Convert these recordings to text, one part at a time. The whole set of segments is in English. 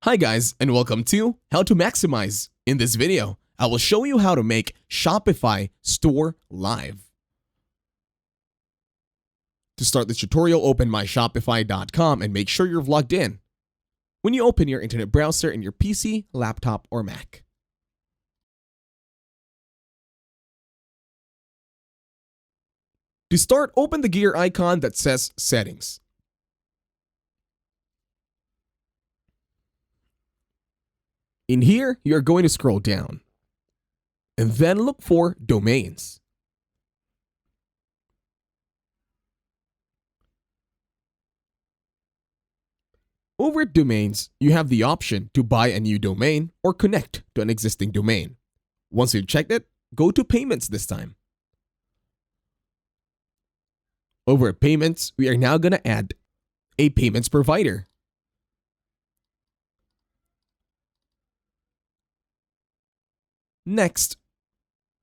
Hi guys, and welcome to How to Maximize. In this video, I will show you how to make Shopify Store live. To start this tutorial, open myshopify.com and make sure you're logged in. When you open your internet browser in your PC, laptop, or Mac. To start, open the gear icon that says Settings. In here, you're going to scroll down and then look for Domains. Over at Domains, you have the option to buy a new domain or connect to an existing domain. Once you've checked it, go to Payments this time. Over at Payments, we are now going to add a payments provider. Next,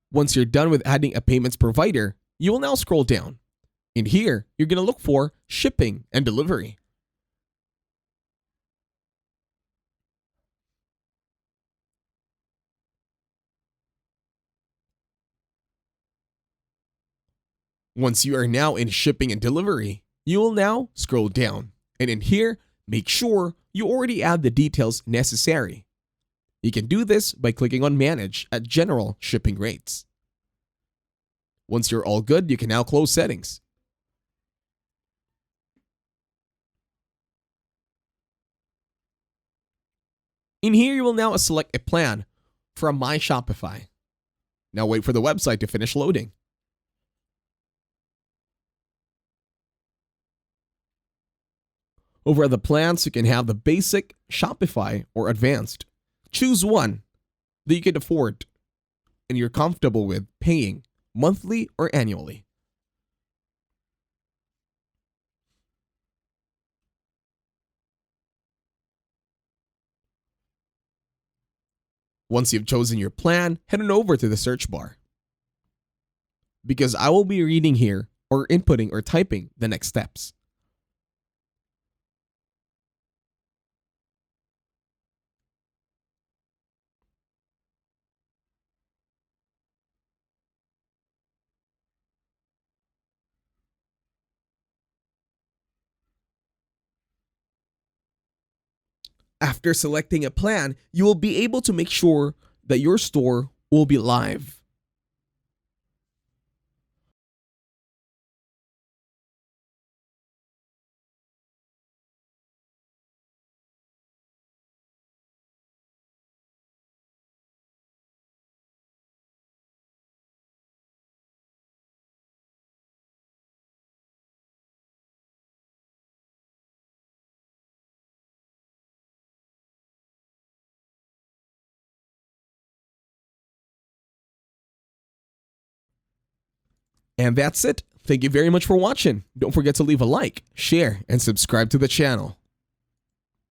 once you're done with adding a payments provider, you will now scroll down. In here, you're going to look for Shipping and Delivery. Once you are now in Shipping and Delivery, you will now scroll down. And in here, make sure you already add the details necessary. You can do this by clicking on Manage at General Shipping Rates. Once you're all good, you can now close Settings. In here, you will now select a plan from My Shopify. Now wait for the website to finish loading. Over at the plans, you can have the Basic, Shopify, or Advanced. Choose one that you can afford and you're comfortable with paying monthly or annually. Once you've chosen your plan, head on over to the search bar. Because I will be reading here or inputting or typing the next steps. After selecting a plan, you will be able to make sure that your store will be live. And that's it. Thank you very much for watching. Don't forget to leave a like, share, and subscribe to the channel.